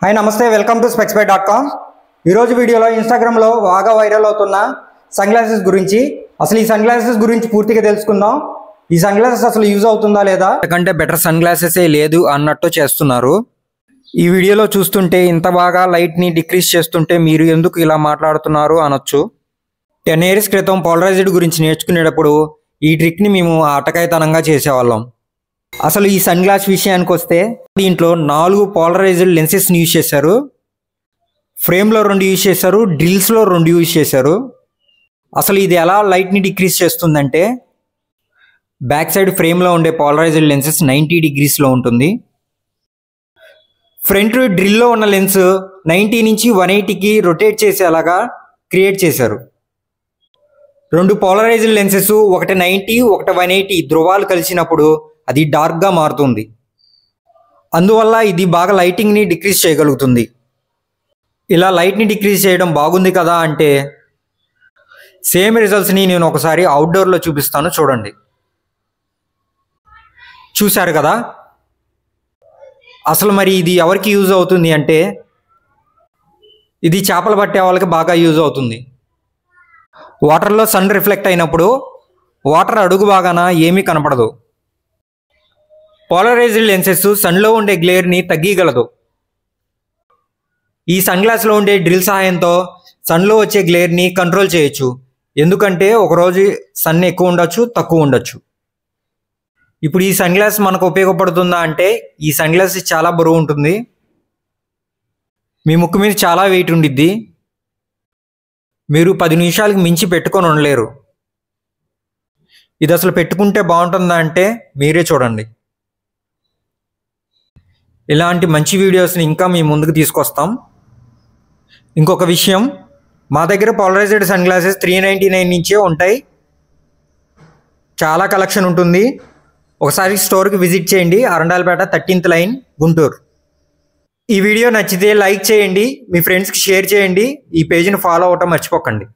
Hi నమస్తే welcome to spexby.com ఈరోజు వీడియోలో ఇన్స్టాగ్రామ్లో బాగా వైరల్ అవుతున్న సన్ గ్లాసెస్ గురించి అసలు ఈ సన్ గ్లాసెస్ గురించి పూర్తిగా తెలుసుకుందాం. ఈ సన్ గ్లాసెస్ అసలు యూజ్ అవుతుందా లేదా, ఎందుకంటే బెటర్ సన్ గ్లాసెస్ లేదు అన్నట్టు చేస్తున్నారు. ఈ వీడియోలో చూస్తుంటే ఇంత బాగా లైట్ని డిక్రీజ్ చేస్తుంటే మీరు ఎందుకు ఇలా మాట్లాడుతున్నారు అనొచ్చు. 10 years క్రితం పోలరైజ్డ్ గురించి నేర్చుకునేటప్పుడు ఈ ట్రిక్ని మేము ఆటకాయతనంగా చేసేవాళ్ళం. అసలు ఈ సన్ గ్లాస్ విషయానికి వస్తే దీంట్లో 4 పోలరైజ్డ్ లెన్సెస్ని యూజ్ చేశారు. ఫ్రేమ్లో 2 యూజ్ చేశారు, డ్రిల్స్లో 2 యూజ్ చేశారు. అసలు ఇది ఎలా లైట్ని డిక్రీజ్ చేస్తుందంటే బ్యాక్ సైడ్ ఫ్రేమ్లో ఉండే పోలరైజ్డ్ లెన్సెస్ 90 degreesలో ఉంటుంది. ఫ్రంట్ డ్రిల్లో ఉన్న లెన్స్ 90 నుంచి 180కి రొటేట్ చేసేలాగా క్రియేట్ చేశారు. 2 పోలరైజ్డ్ లెన్సెస్ ఒకటి 90 ఒకటి 180 ధ్రువాలు కలిసినప్పుడు అది డార్క్గా మారుతుంది. అందువల్ల ఇది బాగా లైటింగ్ని డిక్రీజ్ చేయగలుగుతుంది. ఇలా లైట్ని డిక్రీజ్ చేయడం బాగుంది కదా అంటే సేమ్ రిజల్ట్స్ని నేను ఒకసారి అవుట్డోర్లో చూపిస్తాను, చూడండి. చూశారు కదా. అసలు మరి ఇది ఎవరికి యూజ్ అవుతుంది అంటే ఇది చేపలు పట్టే వాళ్ళకి బాగా యూజ్ అవుతుంది. వాటర్లో సన్ రిఫ్లెక్ట్ అయినప్పుడు వాటర్ అడుగు భాగాన ఏమీ కనపడదు. పోలరైజ్డ్ లెన్సెస్ సన్లో ఉండే గ్లేర్ని తగ్గించగలదు. ఈ సన్ గ్లాస్లో ఉండే డ్రిల్ సహాయంతో సన్లో వచ్చే గ్లేర్ని కంట్రోల్ చేయొచ్చు. ఎందుకంటే ఒకరోజు సన్ ఎక్కువ ఉండొచ్చు, తక్కువ ఉండొచ్చు. ఇప్పుడు ఈ సన్ గ్లాస్ మనకు ఉపయోగపడుతుందా అంటే ఈ సన్ గ్లాస్ చాలా బరువు ఉంటుంది. మీ ముక్కు మీద చాలా వెయిట్ ఉండిద్ది. మీరు 10 నిమిషాలకు మించి పెట్టుకొని ఉండలేరు. ఇది అసలు పెట్టుకుంటే బాగుంటుందా అంటే మీరే చూడండి. ఇలాంటి మంచి వీడియోస్ని ఇంకా మీ ముందుకు తీసుకొస్తాం. ఇంకొక విషయం, మా దగ్గర పోలరైజ్డ్ సన్ గ్లాసెస్ 399 నుంచే ఉంటాయి. చాలా కలెక్షన్ ఉంటుంది. ఒకసారి స్టోర్కి విజిట్ చేయండి. Arundelpet 13th line, Guntur. ఈ వీడియో నచ్చితే లైక్ చేయండి, మీ ఫ్రెండ్స్కి షేర్ చేయండి, ఈ పేజ్ని ఫాలో అవ్వటం మర్చిపోకండి.